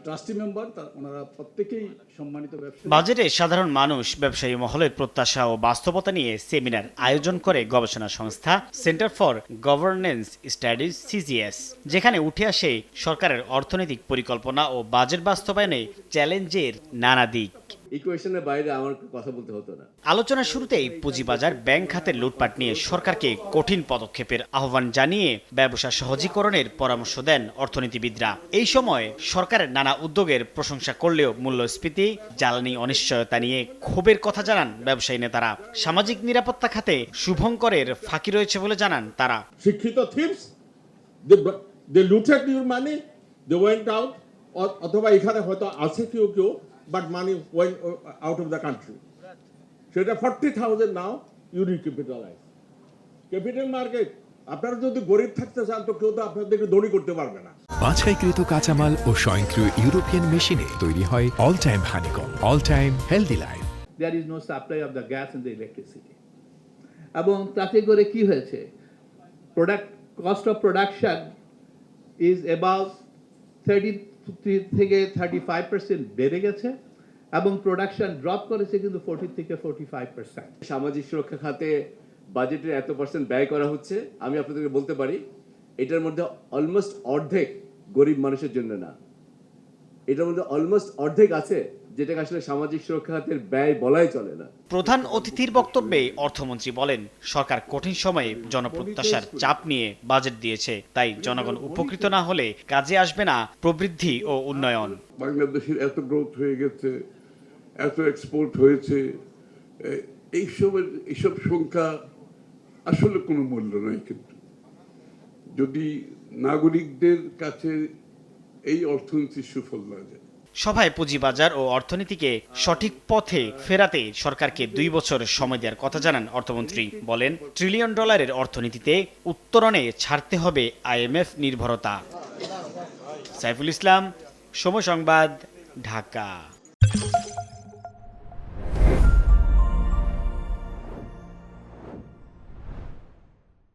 Trustee member ওনারা প্রত্যেকেই সম্মানিত ব্যবসায়ী। বাজেটে সাধারণ মানুষ, ব্যবসায়ী মহলের প্রত্যাশা ও বাস্তবতা নিয়ে সেমিনার আয়োজন করে গবেষণা সংস্থা centre for governance studies CGS, যেখানে উঠে আসে সরকারের অর্থনৈতিক পরিকল্পনা ও বাজেট বাস্তবায়নে চ্যালেঞ্জের নানা দিক। ইকুয়েশনের বাইরে আমার কথা বলতে হতো না। আলোচনার শুরুতেই পুঁজিবাজার ব্যাংক খাতের লুটপাট নিয়ে সরকারকে কঠিন পদক্ষেপের আহ্বান জানিয়ে ব্যবসা সহজীকরণের পরামর্শ দেন অর্থনীতিবিদরা। এই সময় সরকারের নানা উদ্যোগের প্রশংসা করলেও মূল্যস্ফীতি, জ্বালানি অনিশ্চয়তা নিয়ে ক্ষোভের কথা জানান ব্যবসায়ী নেতারা। সামাজিক নিরাপত্তা খাতে শুভঙ্করের ফাঁকি রয়েছে বলে জানান তারা। শিক্ষিত thieves they looted your money, they went out, অথবা এখানে হয়তো আছে কেউ but money went out of the country. সেটা 40,000 now you recapitalize. Capital market, আপনারা যদি গরিব থাকতে চান তো কেউ তো আপনাদেরকে ধনী করতে পারবে না। বাছাইকৃত কাঁচামাল ও স্বয়ংক্রিয় ইউরোপিয়ান মেশিনে তৈরি হয় all time honeycomb, all time healthy life. There is no supply of the gas and the electricity. এবং তাতে করে কি হয়েছে, cost of production is about 33 থেকে 35% বেড়ে গেছে এবং প্রোডাকশন ড্রপ করেছে কিন্তু 40 থেকে 45%। সামাজিক সুরক্ষা খাতে বাজেটের এত % ব্যয় করা হচ্ছে, আমি আপনাদেরকে বলতে পারি এটার মধ্যে অলমোস্ট অর্ধেক গরিব মানুষের জন্য না, এটার মধ্যে অলমোস্ট অর্ধেক আছে যেটাকে আসলে সামাজিক সুরক্ষা খাতের ব্যয় বলাই চলে না। প্রধান অতিথির বক্তব্যে অর্থমন্ত্রী বলেন, সরকার কঠিন সময়ে জনপ্রত্যাশার চাপ নিয়ে বাজেট দিয়েছে, তাই জনগণ উপকৃত না হলে কাজে আসবে না প্রবৃদ্ধি ও উন্নয়ন। বাংলাদেশের এত গ্রোথ হয়ে গেছে, এত এক্সপোর্ট হয়েছে, এইসব সংখ্যা আসলে কোনো মূল্য নয়। কিন্তু যদি নাগরিকদের কাছে এই অর্থনীতির সুফল না যায়। সভায় পুঁজিবাজার ও অর্থনীতিকে সঠিক পথে ফেরাতে সরকারকে 2 বছর সময় দেওয়ার কথা জানান অর্থমন্ত্রী। বলেন, $1 ট্রিলিয়ন অর্থনীতিতে উত্তরণে ছাড়তে হবে IMF নির্ভরতা। সাইফুল ইসলাম, সময় সংবাদ, ঢাকা।